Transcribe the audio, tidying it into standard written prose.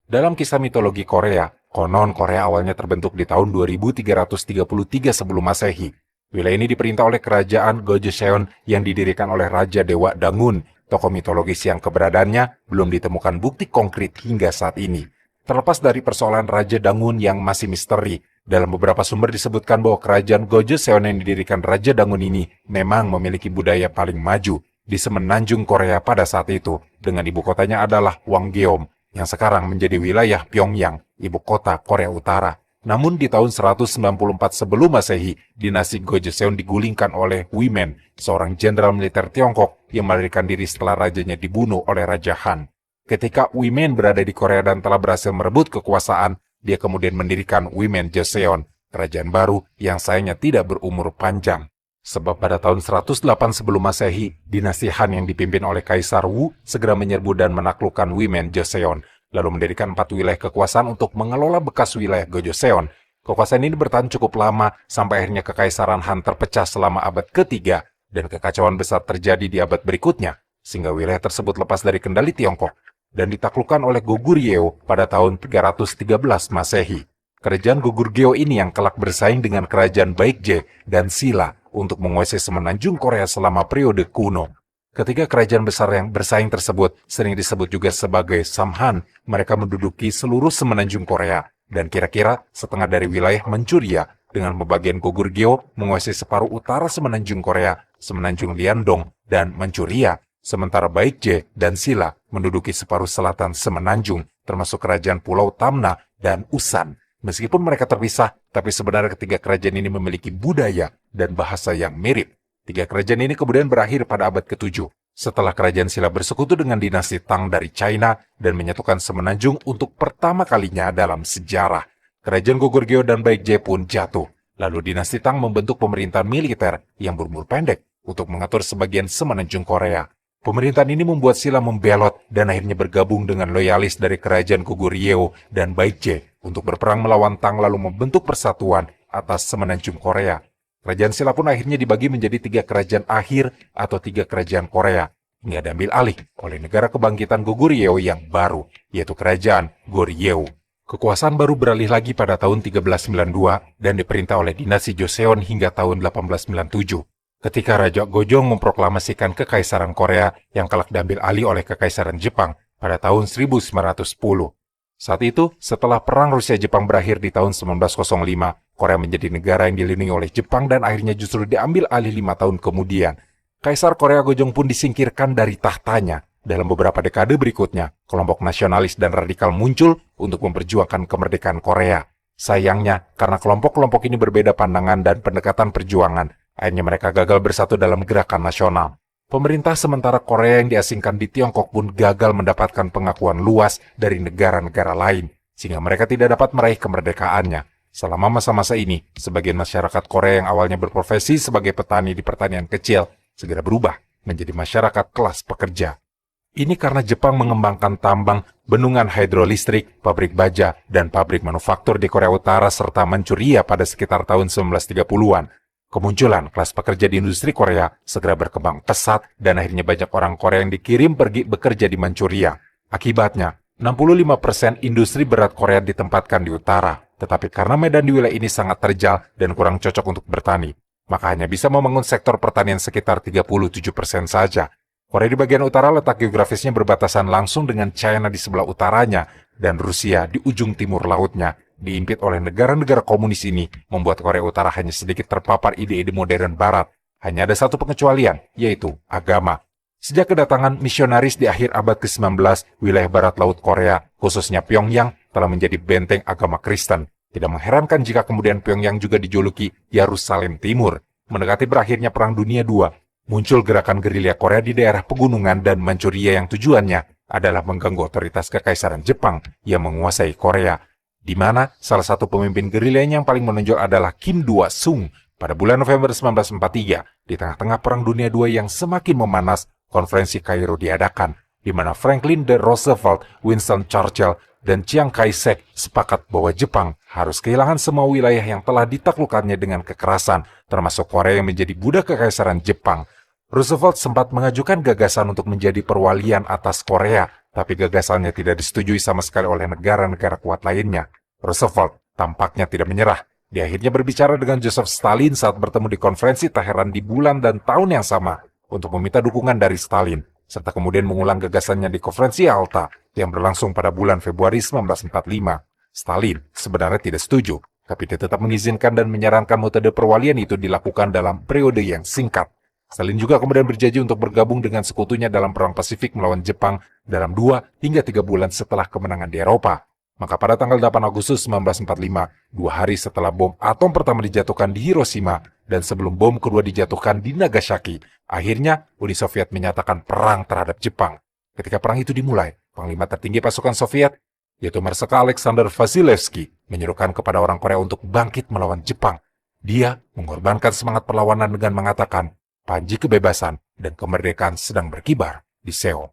Dalam kisah mitologi Korea, konon Korea awalnya terbentuk di tahun 2333 sebelum Masehi. Wilayah ini diperintah oleh kerajaan Gojoseon yang didirikan oleh Raja Dewa Dangun, tokoh mitologis yang keberadaannya belum ditemukan bukti konkret hingga saat ini. Terlepas dari persoalan Raja Dangun yang masih misteri, dalam beberapa sumber disebutkan bahwa kerajaan Gojoseon yang didirikan Raja Dangun ini memang memiliki budaya paling maju di semenanjung Korea pada saat itu, dengan ibu kotanya adalah Wanggeom, yang sekarang menjadi wilayah Pyongyang, ibu kota Korea Utara. Namun di tahun 194 sebelum Masehi, dinasti Gojoseon digulingkan oleh Wimen, seorang jenderal militer Tiongkok yang melarikan diri setelah rajanya dibunuh oleh Raja Han. Ketika Wimen berada di Korea dan telah berhasil merebut kekuasaan, dia kemudian mendirikan Wimen Joseon, kerajaan baru yang sayangnya tidak berumur panjang. Sebab pada tahun 108 sebelum Masehi, dinasti Han yang dipimpin oleh Kaisar Wu segera menyerbu dan menaklukkan Wimen Joseon, lalu mendirikan 4 wilayah kekuasaan untuk mengelola bekas wilayah Gojoseon. Kekuasaan ini bertahan cukup lama sampai akhirnya Kekaisaran Han terpecah selama abad ketiga dan kekacauan besar terjadi di abad berikutnya, sehingga wilayah tersebut lepas dari kendali Tiongkok dan ditaklukkan oleh Goguryeo pada tahun 313 Masehi. Kerajaan Goguryeo ini yang kelak bersaing dengan kerajaan Baekje dan Silla untuk menguasai semenanjung Korea selama periode kuno. Ketika kerajaan besar yang bersaing tersebut sering disebut juga sebagai Samhan, mereka menduduki seluruh semenanjung Korea, dan kira-kira setengah dari wilayah Manchuria, dengan pembagian Goguryeo menguasai separuh utara semenanjung Korea, semenanjung Liandong, dan Manchuria, sementara Baekje dan Silla menduduki separuh selatan semenanjung, termasuk kerajaan Pulau Tamna dan Usan. Meskipun mereka terpisah, tapi sebenarnya ketiga kerajaan ini memiliki budaya dan bahasa yang mirip. 3 kerajaan ini kemudian berakhir pada abad ke-7, setelah kerajaan Silla bersekutu dengan dinasti Tang dari China dan menyatukan semenanjung untuk pertama kalinya dalam sejarah. Kerajaan Goguryeo dan Baekje pun jatuh. Lalu dinasti Tang membentuk pemerintahan militer yang berumur pendek untuk mengatur sebagian semenanjung Korea. Pemerintahan ini membuat Silla membelot dan akhirnya bergabung dengan loyalis dari kerajaan Goguryeo dan Baekje untuk berperang melawan Tang lalu membentuk persatuan atas semenanjung Korea. Kerajaan Silla pun akhirnya dibagi menjadi 3 kerajaan akhir atau 3 kerajaan Korea, hingga diambil alih oleh negara kebangkitan Goguryeo yang baru, yaitu kerajaan Goryeo. Kekuasaan baru beralih lagi pada tahun 1392 dan diperintah oleh dinasti Joseon hingga tahun 1897. Ketika Raja Gojong memproklamasikan Kekaisaran Korea yang kelak diambil alih oleh Kekaisaran Jepang pada tahun 1910. Saat itu, setelah Perang Rusia-Jepang berakhir di tahun 1905, Korea menjadi negara yang dilindungi oleh Jepang dan akhirnya justru diambil alih 5 tahun kemudian. Kaisar Korea Gojong pun disingkirkan dari tahtanya. Dalam beberapa dekade berikutnya, kelompok nasionalis dan radikal muncul untuk memperjuangkan kemerdekaan Korea. Sayangnya, karena kelompok-kelompok ini berbeda pandangan dan pendekatan perjuangan, akhirnya mereka gagal bersatu dalam gerakan nasional. Pemerintah sementara Korea yang diasingkan di Tiongkok pun gagal mendapatkan pengakuan luas dari negara-negara lain, sehingga mereka tidak dapat meraih kemerdekaannya. Selama masa-masa ini, sebagian masyarakat Korea yang awalnya berprofesi sebagai petani di pertanian kecil, segera berubah menjadi masyarakat kelas pekerja. Ini karena Jepang mengembangkan tambang, bendungan hidrolistrik, pabrik baja, dan pabrik manufaktur di Korea Utara serta Manchuria pada sekitar tahun 1930-an. Kemunculan kelas pekerja di industri Korea segera berkembang pesat dan akhirnya banyak orang Korea yang dikirim pergi bekerja di Manchuria. Akibatnya, 65% industri berat Korea ditempatkan di utara, tetapi karena medan di wilayah ini sangat terjal dan kurang cocok untuk bertani, maka hanya bisa membangun sektor pertanian sekitar 37% saja. Korea di bagian utara letak geografisnya berbatasan langsung dengan China di sebelah utaranya dan Rusia di ujung timur lautnya. Diimpit oleh negara-negara komunis ini, membuat Korea Utara hanya sedikit terpapar ide-ide modern barat. Hanya ada satu pengecualian, yaitu agama. Sejak kedatangan misionaris di akhir abad ke-19, wilayah barat laut Korea, khususnya Pyongyang, telah menjadi benteng agama Kristen. Tidak mengherankan jika kemudian Pyongyang juga dijuluki Yerusalem Timur. Mendekati berakhirnya Perang Dunia II, muncul gerakan gerilya Korea di daerah pegunungan dan Manchuria yang tujuannya adalah mengganggu otoritas Kekaisaran Jepang yang menguasai Korea, di mana salah satu pemimpin gerilyanya yang paling menonjol adalah Kim Do-sung. Pada bulan November 1943, di tengah-tengah Perang Dunia II yang semakin memanas, konferensi Kairo diadakan, di mana Franklin D. Roosevelt, Winston Churchill, dan Chiang Kai-shek sepakat bahwa Jepang harus kehilangan semua wilayah yang telah ditaklukkannya dengan kekerasan, termasuk Korea yang menjadi budak Kekaisaran Jepang. Roosevelt sempat mengajukan gagasan untuk menjadi perwalian atas Korea, tapi gagasannya tidak disetujui sama sekali oleh negara-negara kuat lainnya. Roosevelt tampaknya tidak menyerah. Dia akhirnya berbicara dengan Joseph Stalin saat bertemu di konferensi Teheran di bulan dan tahun yang sama untuk meminta dukungan dari Stalin, serta kemudian mengulang gagasannya di konferensi Yalta yang berlangsung pada bulan Februari 1945. Stalin sebenarnya tidak setuju, tapi dia tetap mengizinkan dan menyarankan metode perwalian itu dilakukan dalam periode yang singkat. Stalin juga kemudian berjanji untuk bergabung dengan sekutunya dalam Perang Pasifik melawan Jepang dalam 2 hingga 3 bulan setelah kemenangan di Eropa. Maka pada tanggal 8 Agustus 1945, 2 hari setelah bom atom pertama dijatuhkan di Hiroshima dan sebelum bom kedua dijatuhkan di Nagasaki, akhirnya Uni Soviet menyatakan perang terhadap Jepang. Ketika perang itu dimulai, Panglima tertinggi pasukan Soviet, yaitu Marskal Alexander Vasilevsky, menyuruhkan kepada orang Korea untuk bangkit melawan Jepang. Dia mengorbankan semangat perlawanan dengan mengatakan, panji kebebasan dan kemerdekaan sedang berkibar di Seoul.